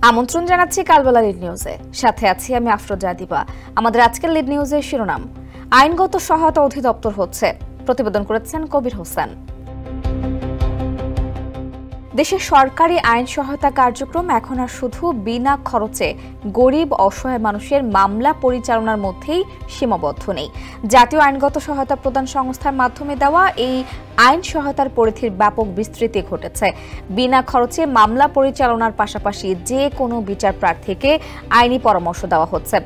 আমন্ত্রণ জানাচ্ছি কালবেলা লিড নিউজে। সাথে আছি আমি আফরোজা দিবা। আমাদের আজকের লিড নিউজের শিরোনাম, আইনগত সহায়তা অধিদপ্তর হচ্ছে। প্রতিবেদন করেছেন কবির হোসেন। দেশে সরকারি আইন সহায়তা কার্যক্রম এখন আর শুধু বিনা খরচে গরিব অসহায় মানুষের মামলা পরিচালনার মধ্যেই সীমাবদ্ধ নেই। জাতীয় আইনগত সহায়তা প্রদান সংস্থার মাধ্যমে দেওয়া এই আইন সহায়তার পরিধির ব্যাপক বিস্তৃতি ঘটেছে। বিনা খরচে মামলা পরিচালনার পাশাপাশি যে কোনো বিচার প্রার্থীকে আইনি পরামর্শ দেওয়া হচ্ছে।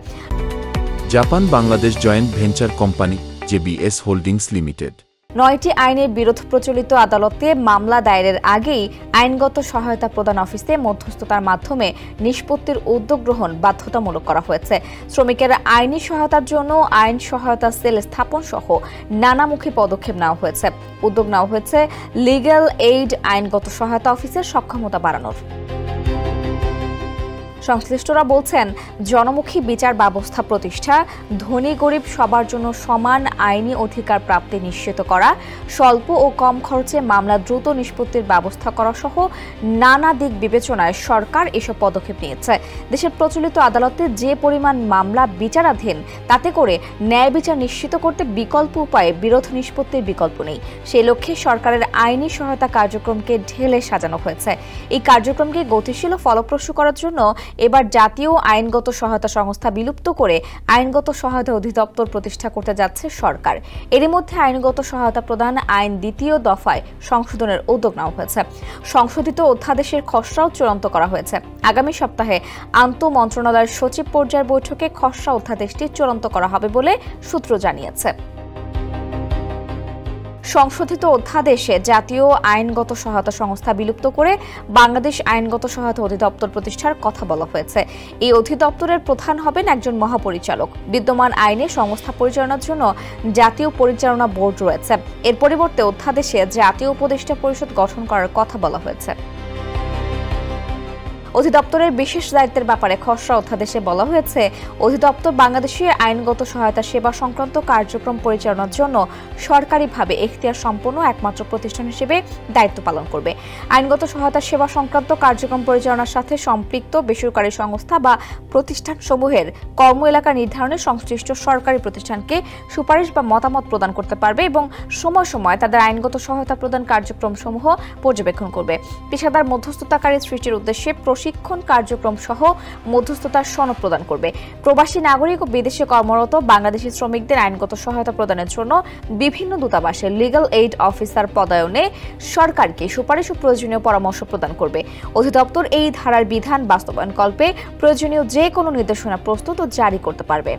Japan Bangladesh joint venture company JBS holdings limited ৯টি আইনের বিরোধ প্রচলিত আদালতে মামলা দায়েরের আগেই আইনগত সহায়তা প্রদান অফিসে মধ্যস্থতার মাধ্যমে নিষ্পত্তির উদ্যোগ গ্রহণ বাধ্যতামূলক করা হয়েছে। শ্রমিকের আইনি সহায়তার জন্য আইন সহায়তা সেল স্থাপন সহ নানামুখী পদক্ষেপ নেওয়া হয়েছে। উদ্যোগ নেওয়া হয়েছে লিগ্যাল এইড আইনগত সহায়তা অফিসের সক্ষমতা বাড়ানোর। সংশ্লিষ্টরা বলছেন, জনমুখী বিচার ব্যবস্থা প্রতিষ্ঠা, ধনী গরিব সবার জন্য সমান আইনি অধিকার প্রাপ্তি নিশ্চিত করা, স্বল্প ও কম খরচে মামলা দ্রুত নিষ্পত্তির ব্যবস্থা করা সহ নানা দিক বিবেচনায় সরকার এসব পদক্ষেপ নিয়েছে। দেশের প্রচলিত আদালতে যে পরিমাণ মামলা বিচারাধীন, তাতে করে ন্যায় বিচার নিশ্চিত করতে বিকল্প উপায়ে বিরোধ নিষ্পত্তির বিকল্প নেই। সেই লক্ষ্যে সরকারের আইনি সহায়তা কার্যক্রমকে ঢেলে সাজানো হয়েছে। এই কার্যক্রমকে গতিশীল ও ফলপ্রসূ করার জন্য এবার জাতীয় আইনগত সহায়তা সংস্থা বিলুপ্ত করে আইনগত সহায়তা অধিদপ্তর প্রতিষ্ঠা করতে যাচ্ছে সরকার। এরই মধ্যে আইনগত সহায়তা প্রদান আইন দ্বিতীয় দফায় সংশোধনের উদ্যোগ নেওয়া হয়েছে। সংশোধিত অধ্যাদেশের খসড়াও চূড়ান্ত করা হয়েছে। আগামী সপ্তাহে আন্তঃ মন্ত্রণালয়ের সচিব পর্যায়ের বৈঠকে খসড়া অধ্যাদেশটি চূড়ান্ত করা হবে বলে সূত্র জানিয়েছে। সংশোধিত অধ্যাদেশে জাতীয় আইনগত সহায়তা সংস্থা বিলুপ্ত করে বাংলাদেশ আইনগত সহায়তা অধিদপ্তর প্রতিষ্ঠার কথা বলা হয়েছে। এই অধিদপ্তরের প্রধান হবেন একজন মহাপরিচালক। বিদ্যমান আইনে সংস্থা পরিচালনার জন্য জাতীয় পরিচালনা বোর্ড রয়েছে। এর পরিবর্তে অধ্যাদেশে জাতীয় উপদেষ্টা পরিষদ গঠন করার কথা বলা হয়েছে। অধিদপ্তরের বিশেষ দায়িত্বের ব্যাপারে খসড়া অধ্যাদেশে বলা হয়েছে, অধিদপ্তর বাংলাদেশে আইনগত সহায়তা সেবা সংক্রান্ত কার্যক্রম পরিচালনার জন্য সরকারিভাবে এখতিয়ার সম্পন্ন একমাত্র প্রতিষ্ঠান হিসেবে দায়িত্ব পালন করবে। আইনগত সহায়তা সেবা সংক্রান্ত কার্যক্রম পরিচালনার সাথে সম্পৃক্ত বেসরকারি সংস্থা বা প্রতিষ্ঠানসমূহের কর্ম এলাকা নির্ধারণে সংশ্লিষ্ট সরকারি প্রতিষ্ঠানকে সুপারিশ বা মতামত প্রদান করতে পারবে এবং সময় সময় তাদের আইনগত সহায়তা প্রদান কার্যক্রমসমূহ পর্যবেক্ষণ করবে। পেশাদার মধ্যস্থতাকারী সৃষ্টির উদ্দেশ্যে প্রশিক্ষণ কার্যক্রম সহ মধ্যস্থতার সনদ প্রদান করবে। প্রবাসী নাগরিক ও বিদেশে কর্মরত বাংলাদেশি শ্রমিকদের আইনগত সহায়তা প্রদানের জন্য বিভিন্ন দূতাবাসে লিগ্যাল এইড অফিসার পদায়নে সরকারকে সুপারিশ ও প্রয়োজনীয় পরামর্শ প্রদান করবে। অধিদপ্তর এই ধারার বিধান বাস্তবায়নকল্পে প্রয়োজনীয় যে কোনো নির্দেশনা প্রস্তুত ও জারি করতে পারবে।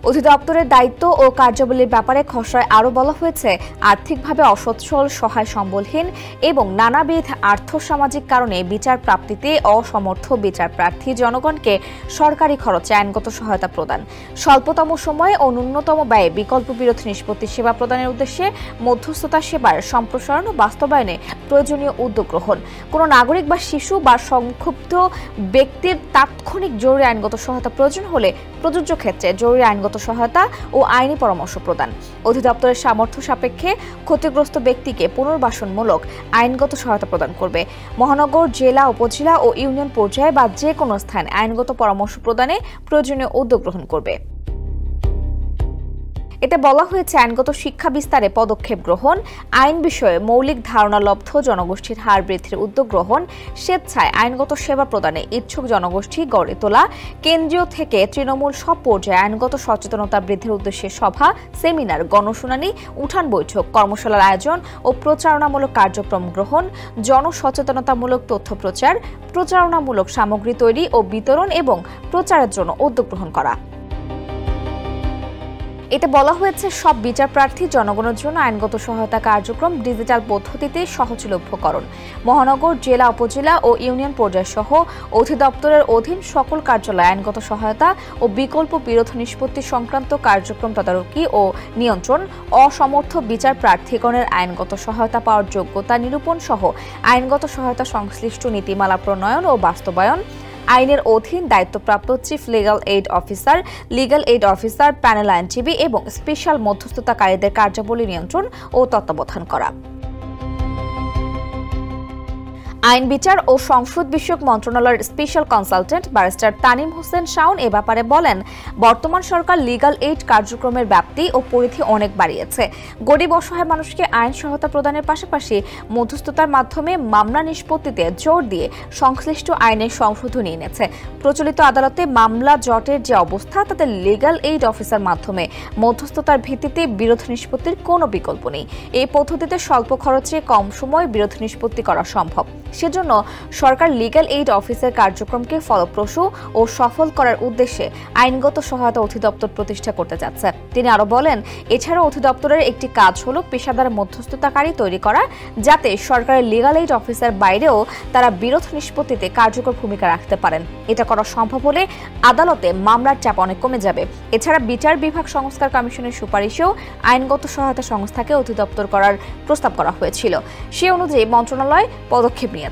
অধিদপ্তরের দায়িত্ব ও কার্যাবলীর ব্যাপারে খসড়ায় আরও বলা হয়েছে, আর্থিকভাবে অসচ্ছল, সহায় সম্বলহীন এবং নানাবিধ আর্থসামাজিক কারণে বিচার প্রাপ্তিতে অসমর্থ বিচার প্রার্থী জনগণকে সরকারি খরচে আইনগত সহায়তা প্রদান, স্বল্পতম সময়ে ও ন্যূনতম ব্যয়ে বিকল্প বিরোধ নিষ্পত্তি সেবা প্রদানের উদ্দেশ্যে মধ্যস্থতা সেবার সম্প্রসারণ ও বাস্তবায়নে প্রয়োজনীয় উদ্যোগ গ্রহণ, কোনো নাগরিক বা শিশু বা সংক্ষুব্ধ ব্যক্তির তাৎক্ষণিক জরুরি আইনগত সহায়তা প্রয়োজন হলে প্রযোজ্য ক্ষেত্রে জরুরি আইনগত সহায়তা ও আইনি পরামর্শ প্রদান। অধিদপ্তরের সামর্থ্য সাপেক্ষে ক্ষতিগ্রস্ত ব্যক্তিকে পুনর্বাসনমূলক আইনগত সহায়তা প্রদান করবে। মহানগর, জেলা, উপজেলা ও ইউনিয়ন পর্যায়ে বা যে কোনো স্থানে আইনগত পরামর্শ প্রদানে প্রয়োজনীয় উদ্যোগ গ্রহণ করবে। এতে বলা হয়েছে, আইনগত শিক্ষা বিস্তারে পদক্ষেপ গ্রহণ, আইন বিষয়ে মৌলিক ধারণালব্ধ জনগোষ্ঠীর হার বৃদ্ধির উদ্যোগ গ্রহণ, স্বেচ্ছায় আইনগত সেবা প্রদানে ইচ্ছুক জনগোষ্ঠী গড়ে তোলা, কেন্দ্রীয় থেকে তৃণমূল সব পর্যায়ে আইনগত সচেতনতা বৃদ্ধির উদ্দেশ্যে সভা, সেমিনার, গণশুনানি, উঠান বৈঠক, কর্মশালার আয়োজন ও প্রচারণামূলক কার্যক্রম গ্রহণ, জনসচেতনতামূলক তথ্য প্রচার, প্রচারণামূলক সামগ্রী তৈরি ও বিতরণ এবং প্রচারের জন্য উদ্যোগ গ্রহণ করা। এতে বলা হয়েছে, সব বিচার প্রার্থী জনগণের জন্য আইনগত সহায়তা কার্যক্রম ডিজিটাল পদ্ধতিতে সহজলভ্যকরণ, মহানগর, জেলা, উপজেলা ও ইউনিয়ন পর্যায় সহ অধিদপ্তরের অধীন সকল কার্যালয়ে আইনগত সহায়তা ও বিকল্প বিরোধ নিষ্পত্তি সংক্রান্ত কার্যক্রম তদারকি ও নিয়ন্ত্রণ, অসমর্থ বিচার প্রার্থীগণের আইনগত সহায়তা পাওয়ার যোগ্যতা নিরূপণ সহ আইনগত সহায়তা সংশ্লিষ্ট নীতিমালা প্রণয়ন ও বাস্তবায়ন, আইনের অধীন দায়িত্বপ্রাপ্ত chief legal aid officer, panel আইনজীবী এবং স্পেশাল মধ্যস্থতাকারীদের কার্যাবলী নিয়ন্ত্রণ ও তত্ত্বাবধান করা। আইন বিচার ও সংসদ বিষয়ক মন্ত্রণালয়ের special consultant barrister Tanim Hossain Shawon এ ব্যাপারে বলেন, বর্তমান সরকার লিগ্যাল এইড কার্যক্রমের ব্যাপ্তি ও পরিধি অনেক বাড়িয়েছে। গরিব অসহায় মানুষকে আইন সহায়তা প্রদানের পাশাপাশি মধ্যস্থতার মাধ্যমে মামলা নিষ্পত্তিতে জোর দিয়ে সংশ্লিষ্ট আইনের সংশোধনী এনেছে। প্রচলিত আদালতে মামলা জটের যে অবস্থা, তাতে লিগ্যাল এইড অফিসার মাধ্যমে মধ্যস্থতার ভিত্তিতে বিরোধ নিষ্পত্তির কোনো বিকল্প নেই। এই পদ্ধতিতে স্বল্প খরচে কম সময়ে বিরোধ নিষ্পত্তি করা সম্ভব। সেজন্য সরকার লিগ্যাল এইড অফিসের কার্যক্রমকে ফলপ্রসূ ও সফল করার উদ্দেশ্যে আইনগত সহায়তা অধিদপ্তর প্রতিষ্ঠা করতে যাচ্ছে। তিনি আরো বলেন, এছাড়া অধিদপ্তরের একটি কাজ হলো পেশাদার মধ্যস্থতাকারী তৈরি করা, যাতে সরকারের লিগ্যাল এইড অফিসের বাইরেও তারা বিরোধ নিষ্পত্তিতে কার্যকর ভূমিকা রাখতে পারেন। এটা করা সম্ভব হলে আদালতে মামলার চাপ অনেক কমে যাবে। এছাড়া বিচার বিভাগ সংস্কার কমিশনের সুপারিশেও আইনগত সহায়তা সংস্থাকে অধিদপ্তর করার প্রস্তাব করা হয়েছিল। সে অনুযায়ী মন্ত্রণালয় পদক্ষেপ নিয়েছে।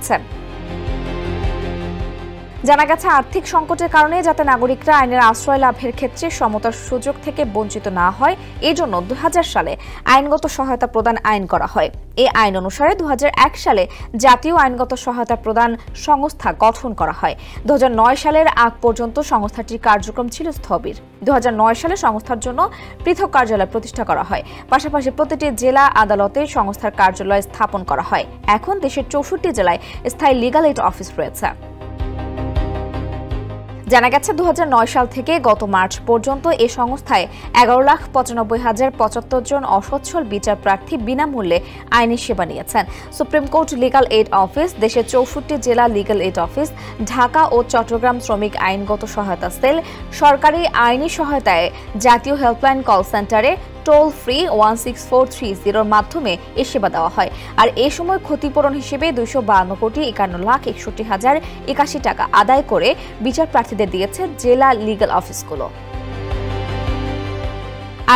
জানা গেছে, আর্থিক সংকটের কারণে যাতে নাগরিকরা আইনের আশ্রয় লাভের ক্ষেত্রে সমতার সুযোগ থেকে বঞ্চিত না হয়, এজন্য 2000 সালে আইনগত সহায়তা প্রদান আইন করা হয়। এই আইন অনুসারে 2001 সালে জাতীয় আইনগত সহায়তা প্রদান সংস্থা গঠন করা হয়। 2009 সালের আগ পর্যন্ত সংস্থাটির কার্যক্রম ছিল স্থবির। 2009 সালে সংস্থার জন্য পৃথক কার্যালয় প্রতিষ্ঠা করা হয়। পাশাপাশি প্রতিটি জেলা আদালতে সংস্থার কার্যালয় স্থাপন করা হয়। এখন দেশের 64 জেলায় স্থায়ী লিগ্যাল এইড অফিস রয়েছে। জানা গেছে, 2009 সাল থেকে গত মার্চ পর্যন্ত এ সংস্থায় 11,95,075 জন অসচ্ছল বিচার প্রার্থী বিনামূল্যে আইনি সেবা নিয়েছেন। Supreme court legal aid office, দেশের 64 জেলা লিগ্যাল এইড অফিস, ঢাকা ও চট্টগ্রাম শ্রমিক আইনগত সহায়তা সেল, সরকারি আইনি সহায়তায় জাতীয় হেল্পলাইন কল সেন্টারে টোল ফ্রি 16430 মাধ্যমে এ সেবা দেওয়া হয়। আর এ সময় ক্ষতিপূরণ হিসেবে 252,51,61,081 টাকা আদায় করে বিচার প্রার্থীদের দিয়েছে জেলা লিগ্যাল অফিসগুলো।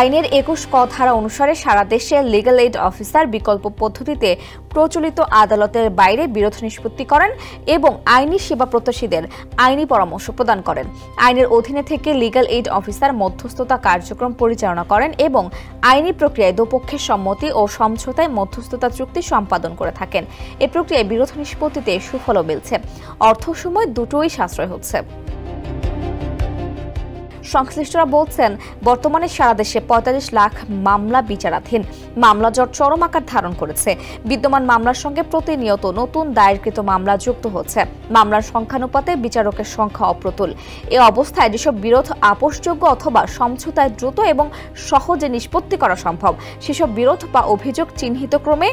আইনের 21 ক ধারা অনুসারে সারা দেশে লিগ্যাল এইড অফিসার বিকল্প পদ্ধতিতে প্রচলিত আদালতের বাইরে বিরোধ নিষ্পত্তি করেন এবং আইনি সেবা প্রত্যাশীদের আইনি পরামর্শ প্রদান করেন। আইনের অধীনে থেকে লিগ্যাল এইড অফিসার মধ্যস্থতা কার্যক্রম পরিচালনা করেন এবং আইনি প্রক্রিয়ায় দুপক্ষের সম্মতি ও সমঝোতায় মধ্যস্থতা চুক্তি সম্পাদন করে থাকেন। এ প্রক্রিয়ায় বিরোধ নিষ্পত্তিতে সুফলও মিলছে, অর্থ সময় দুটোই সাশ্রয় হচ্ছে। সংশ্লিষ্টরা বলছেন, বর্তমানে সারা দেশে 45 লাখ মামলা বিচারাধীন। মামলা জট চরম আকার ধারণ করেছে। বিদ্যমান মামলার সঙ্গে প্রতিনিয়ত নতুন দায়েরকৃত মামলা যুক্ত হচ্ছে। মামলার সংখ্যানুপাতে বিচারকের সংখ্যা অপ্রতুল। এ অবস্থায় যেসব বিরোধ আপোষযোগ্য অথবা সমঝোতায় দ্রুত এবং সহজে নিষ্পত্তি করা সম্ভব, সেসব বিরোধ বা অভিযোগ চিহ্নিত ক্রমে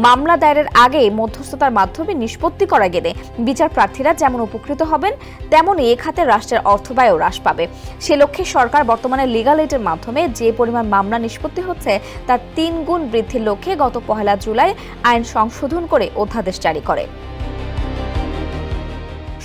মামলা দায়েরের আগে মধ্যস্থতার মাধ্যমে নিষ্পত্তি করা গেলে বিচার প্রার্থীরা যেমন উপকৃত হবেন, তেমনি এ খাতে রাষ্ট্রের অর্থব্যয়ও হ্রাস পাবে। সে লক্ষ্যে সরকার বর্তমানে লিগ্যাল এইডের মাধ্যমে যে পরিমাণ মামলা নিষ্পত্তি হচ্ছে, তার 3 গুণ বৃদ্ধির লক্ষ্যে গত 1 জুলাই আইন সংশোধন করে অধ্যাদেশ জারি করে।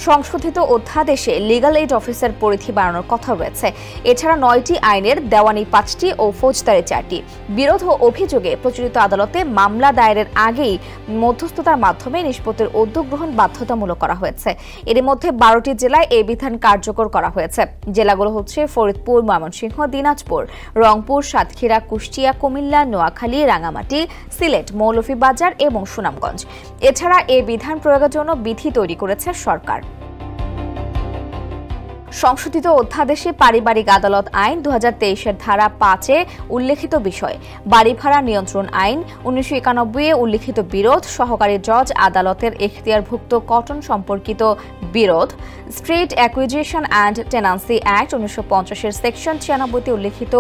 সংশোধিত অধ্যাদেশে লিগ্যাল এইড অফিসের পরিধি বাড়ানোর কথা রয়েছে। এছাড়া 9টি আইনের দেওয়ানি 5টি ও ফৌজদারি 4টি। বিরোধ ও অভিযোগে প্রচলিত আদালতে মামলা দায়েরের আগেই মধ্যস্থতার মাধ্যমে নিষ্পত্তির উদ্যোগ গ্রহণ বাধ্যতামূলক করা হয়েছে। এর মধ্যে 12টি জেলায় এই বিধান কার্যকর করা হয়েছে। জেলাগুলো হচ্ছে ফরিদপুর, ময়মনসিংহ, দিনাজপুর, রংপুর, সাতক্ষীরা, কুষ্টিয়া, কুমিল্লা, নোয়াখালী, রাঙ্গামাটি, সিলেট, মৌলভীবাজার এবং সুনামগঞ্জ। এছাড়া এই বিধান প্রয়োগের জন্য বিধি তৈরি করেছে সরকার। সংশোধিত অধ্যাদেশে পারিবারিক আদালত আইন 2023-এর ধারা 5-এ উল্লেখিত বিষয়, বাড়ি ভাড়া নিয়ন্ত্রণ আইন 1991-এ উল্লেখিত বিরোধ, সহকারী জজ আদালতের এখতিয়ারভুক্ত কটন সম্পর্কিত বিরোধ, state acquisition and tenancy act 1950-এর সেকশন 96-তে উল্লেখিত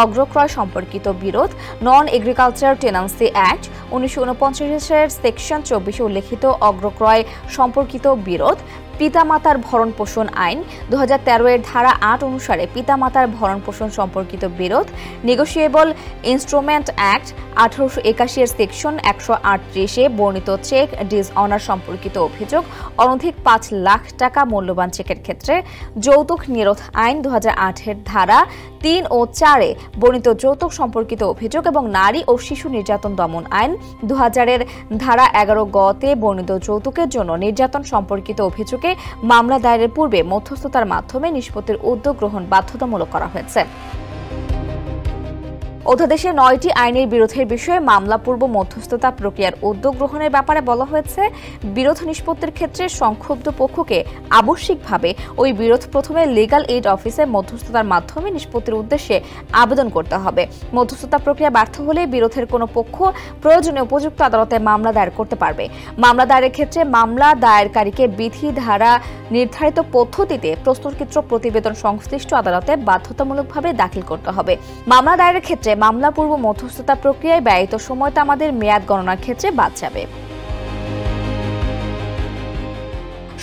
অগ্রক্রয় সম্পর্কিত বিরোধ, নন এগ্রিকালচার টেনান্সি অ্যাক্ট 1949-এর সেকশন 24-এ উল্লেখিত অগ্রক্রয় সম্পর্কিত বিরোধ, পিতামাতার ভরণ পোষণ আইন 2013-এর ধারা 8 অনুসারে পিতামাতার ভরণ পোষণ সম্পর্কিত বিরোধ, নেগোশিয়েবল ইনস্ট্রুমেন্ট অ্যাক্ট 1881-এর সেকশন 138-এ বর্ণিত চেক ডিসঅনার সম্পর্কিত অভিযোগ, অনধিক 5 লাখ টাকা মূল্যবান চেকের ক্ষেত্রে যৌতুক নিরোধ আইন 2008-এর ধারা 3 ও 4-এ বর্ণিত যৌতুক সম্পর্কিত অভিযোগ এবং নারী ও শিশু নির্যাতন দমন আইন 2000-এর ধারা 11 গ-তে বর্ণিত যৌতুকের জন্য নির্যাতন সম্পর্কিত অভিযোগে মামলা দায়েরের পূর্বে মধ্যস্থতার মাধ্যমে নিষ্পত্তির উদ্যোগ গ্রহণ বাধ্যতামূলক করা হয়েছে। অধ্যাদেশে 9টি আইনের বিরোধের বিষয়ে মামলা পূর্ব মধ্যস্থতা প্রক্রিয়ার উদ্যোগ গ্রহণের ব্যাপারে বলা হয়েছে। বিরোধ নিষ্পত্তির ক্ষেত্রে সংক্ষুব্ধ পক্ষকে আবশ্যিকভাবে ওই বিরোধ প্রথমে লিগ্যাল এইড অফিসে মধ্যস্থতার মাধ্যমে নিষ্পত্তির উদ্দেশ্যে আবেদন করতে হবে। মধ্যস্থতা প্রক্রিয়া ব্যর্থ হলে বিরোধের কোনো পক্ষ প্রয়োজনে উপযুক্ত আদালতে মামলা দায়ের করতে পারবে। মামলা দায়েরের ক্ষেত্রে মামলা দায়েরকারীকে বিধি ধারা নির্ধারিত পদ্ধতিতে প্রস্তুতকৃত প্রতিবেদন সংশ্লিষ্ট আদালতে বাধ্যতামূলকভাবে দাখিল করতে হবে। মামলা দায়েরের ক্ষেত্রে মামলা পূর্ব মধ্যস্থতা প্রক্রিয়ায় ব্যয়িত সময়টা আমাদের মেয়াদ গণনার ক্ষেত্রে বাদ যাবে।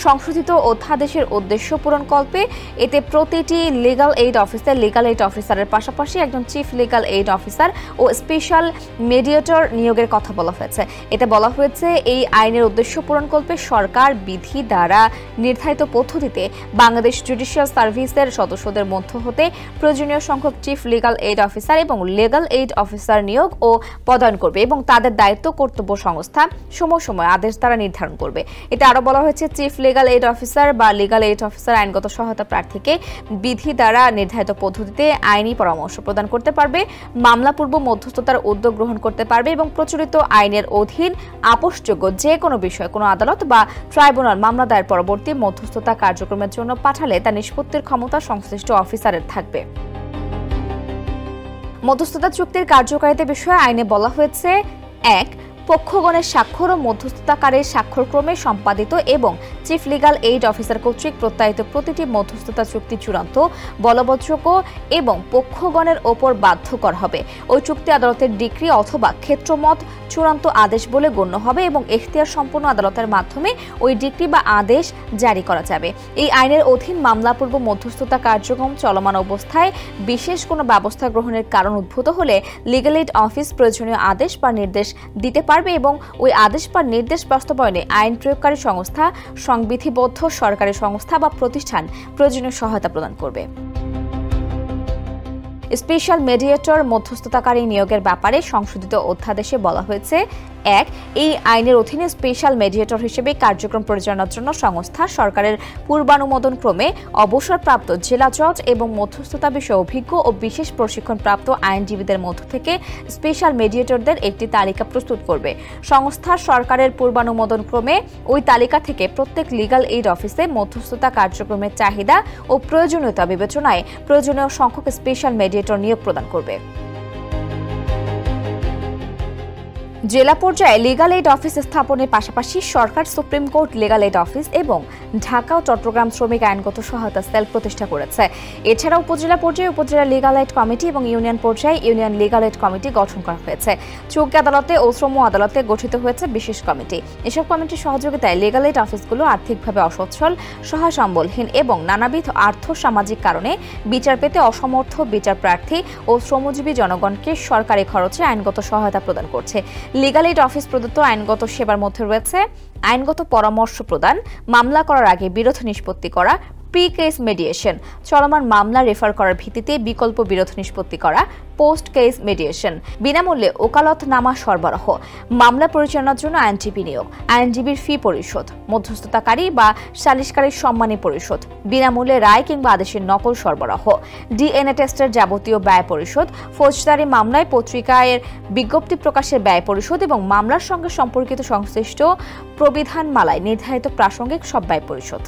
সংশোধিত অধ্যাদেশের উদ্দেশ্য পূরণকল্পে এতে প্রতিটি লিগ্যাল এইড অফিসারের পাশাপাশি একজন চিফ লিগ্যাল এইড অফিসার ও স্পেশাল মিডিয়েটর নিয়োগের কথা বলা হয়েছে। এতে বলা হয়েছে এই আইনের উদ্দেশ্য পূরণকল্পে সরকার বিধি দ্বারা নির্ধারিত পদ্ধতিতে বাংলাদেশ জুডিশিয়াল সার্ভিসের সদস্যদের মধ্য হতে প্রয়োজনীয় সংখ্যক চিফ লিগ্যাল এইড অফিসার এবং লিগ্যাল এইড অফিসার নিয়োগ ও পদায়ন করবে এবং তাদের দায়িত্ব কর্তব্য সংস্থা সময় আদেশ দ্বারা নির্ধারণ করবে। এতে আরো বলা হয়েছে চিফ লিগ্যাল এইড অফিসার বা লিগ্যাল এইড অফিসার আইনগত সহায়তা প্রার্থীকে বিধি দ্বারা নির্ধারিত পদ্ধতিতে আইনি পরামর্শ প্রদান করতে পারবে, মামলা পূর্ব মধ্যস্থতার উদ্যোগ গ্রহণ করতে পারবে এবং প্রচলিত আইনের অধীন আপোষযোগ্য যে কোনো বিষয়ে কোনো আদালত বা ট্রাইব্যুনাল মামলা দায়ের পরবর্তী মধ্যস্থতা কার্যক্রমের জন্য পাঠালে তা নিষ্পত্তির ক্ষমতা সংশ্লিষ্ট অফিসারের থাকবে। মধ্যস্থতা চুক্তির কার্যকারিতা বিষয়ে আইনে বলা হয়েছে 1. পক্ষগণের স্বাক্ষর ও মধ্যস্থতাকারীর স্বাক্ষরক্রমে সম্পাদিত এবং চিফ লিগ্যাল এইড অফিসার কর্তৃক প্রত্যায়িত প্রতিটি মধ্যস্থতা চুক্তি চূড়ান্ত, বলবৎযোগ্য এবং পক্ষগণের ওপর বাধ্যকর হবে। ওই চুক্তি আদালতের ডিক্রি অথবা ক্ষেত্রমত চূড়ান্ত আদেশ বলে গণ্য হবে এবং এখতিয়ার সম্পন্ন আদালতের মাধ্যমে ওই ডিক্রি বা আদেশ জারি করা যাবে। এই আইনের অধীন মামলাপূর্ব মধ্যস্থতা কার্যক্রম চলমান অবস্থায় বিশেষ কোনো ব্যবস্থা গ্রহণের কারণ উদ্ভূত হলে লিগ্যাল এইড অফিস প্রয়োজনীয় আদেশ বা নির্দেশ দিতে পারবে এবং ওই আদেশ বা নির্দেশ বাস্তবায়নে আইন প্রয়োগকারী সংস্থা, সংবিধিবদ্ধ সরকারি সংস্থা বা প্রতিষ্ঠান প্রয়োজনীয় সহায়তা প্রদান করবে। স্পেশাল মিডিয়েটর মধ্যস্থতাকারী নিয়োগের ব্যাপারে সংশোধিত অধ্যাদেশে বলা হয়েছে 1. এই আইনের অধীনে স্পেশাল মিডিয়েটর হিসেবে কার্যক্রম পরিচালনার জন্য সংস্থা সরকারের পূর্বানুমোদন ক্রমে অবসরপ্রাপ্ত জেলা জজ এবং মধ্যস্থতা বিষয়ে অভিজ্ঞ ও বিশেষ প্রশিক্ষণপ্রাপ্ত আইনজীবীদের মধ্য থেকে স্পেশাল মিডিয়েটরদের একটি তালিকা প্রস্তুত করবে। সংস্থা সরকারের পূর্বানুমোদন ক্রমে ওই তালিকা থেকে প্রত্যেক লিগ্যাল এইড অফিসে মধ্যস্থতা কার্যক্রমের চাহিদা ও প্রয়োজনীয়তা বিবেচনায় প্রয়োজনীয় সংখ্যক স্পেশাল মিডিয়েটর নিয়োগ প্রদান করবে। জেলা পর্যায়ে লিগ্যাল এইড অফিস স্থাপনের পাশাপাশি সরকার supreme court legal aid office এবং ঢাকা ও চট্টগ্রাম শ্রমিক আইনগত সহায়তা সেল প্রতিষ্ঠা করেছে। এছাড়া উপজেলা পর্যায়ে উপজেলা লিগ্যাল এইড কমিটি এবং ইউনিয়ন পর্যায়ে ইউনিয়ন লিগ্যাল এইড কমিটি গঠন করা হয়েছে। চৌকি আদালতে ও শ্রম আদালতে গঠিত হয়েছে বিশেষ কমিটি। এসব কমিটির সহযোগিতায় লিগ্যাল এইড অফিসগুলো আর্থিকভাবে অসচ্ছল, সহায় সম্বলহীন এবং নানাবিধ আর্থ সামাজিক কারণে বিচার পেতে অসমর্থ বিচার প্রার্থী ও শ্রমজীবী জনগণকে সরকারি খরচে আইনগত সহায়তা প্রদান করছে। লিগ্যাল এইড অফিস প্রদত্ত আইনগত সেবার মধ্যে রয়েছে আইনগত পরামর্শ প্রদান, মামলা করার আগে বিরোধ নিষ্পত্তি করা, প্রি কেস মিডিয়েশন, চলমান মামলা রেফার করার ভিত্তিতে বিকল্প বিরোধ নিষ্পত্তি করা, পোস্ট কেস মিডিয়েশন, বিনামূল্যে ওকালতনামা সরবরাহ, মামলা পরিচালনার জন্য আইনজীবী নিয়োগ, আইনজীবীর ফি পরিশোধ, মধ্যস্থতাকারী বা সালিশকারীর সম্মানী পরিশোধ, বিনামূল্যে রায় কিংবা আদেশের নকল সরবরাহ, ডিএনএ টেস্টের যাবতীয় ব্যয় পরিশোধ, ফৌজদারি মামলায় পত্রিকায় বিজ্ঞপ্তি প্রকাশের ব্যয় পরিশোধ এবং মামলার সঙ্গে সম্পর্কিত সংশ্লিষ্ট প্রবিধানমালায় নির্ধারিত প্রাসঙ্গিক সব ব্যয় পরিশোধ।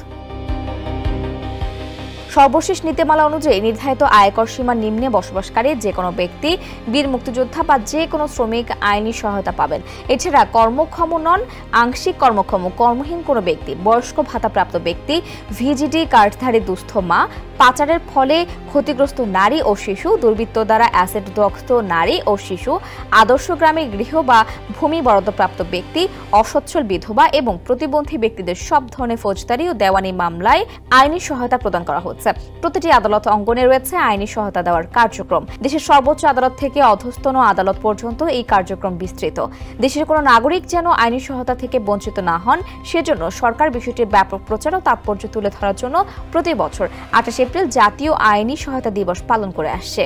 সর্বশেষ নীতিমালা অনুযায়ী নির্ধারিত আয়কর সীমার নিম্নে বসবাসকারী যে কোনো ব্যক্তি, বীর মুক্তিযোদ্ধা বা যে কোনো শ্রমিক আইনি সহায়তা পাবেন। এছাড়া কর্মক্ষম নন, আংশিক কর্মক্ষম, কর্মহীন কোনো ব্যক্তি, বয়স্ক ভাতাপ্রাপ্ত ব্যক্তি, ভিজিডি কার্ডধারী দুস্থ মা, পাচারের ফলে ক্ষতিগ্রস্ত নারী ও শিশু, দুর্বৃত্ত দ্বারা অ্যাসেটদগ্ধ নারী ও শিশু, আদর্শ গ্রামে গৃহ বা ভূমি বরাদ্দপ্রাপ্ত ব্যক্তি, অসচ্ছল বিধবা এবং প্রতিবন্ধী ব্যক্তিদের সব ধরনের ফৌজদারি ও দেওয়ানি মামলায় আইনি সহায়তা প্রদান করা হচ্ছে। প্রতিটি আদালত অঙ্গনে রয়েছে আইনি সহায়তা দেওয়ার কার্যক্রম। দেশের সর্বোচ্চ আদালত থেকে অধস্তন আদালত পর্যন্ত এই কার্যক্রম বিস্তৃত। দেশের কোনো নাগরিক যেন আইনি সহায়তা থেকে বঞ্চিত না হন, সেজন্য সরকার বিষয়টির ব্যাপক প্রচার ও তাৎপর্য তুলে ধরার জন্য প্রতি বছর 28 এপ্রিল জাতীয় আইনি সহায়তা দিবস পালন করে আসছে।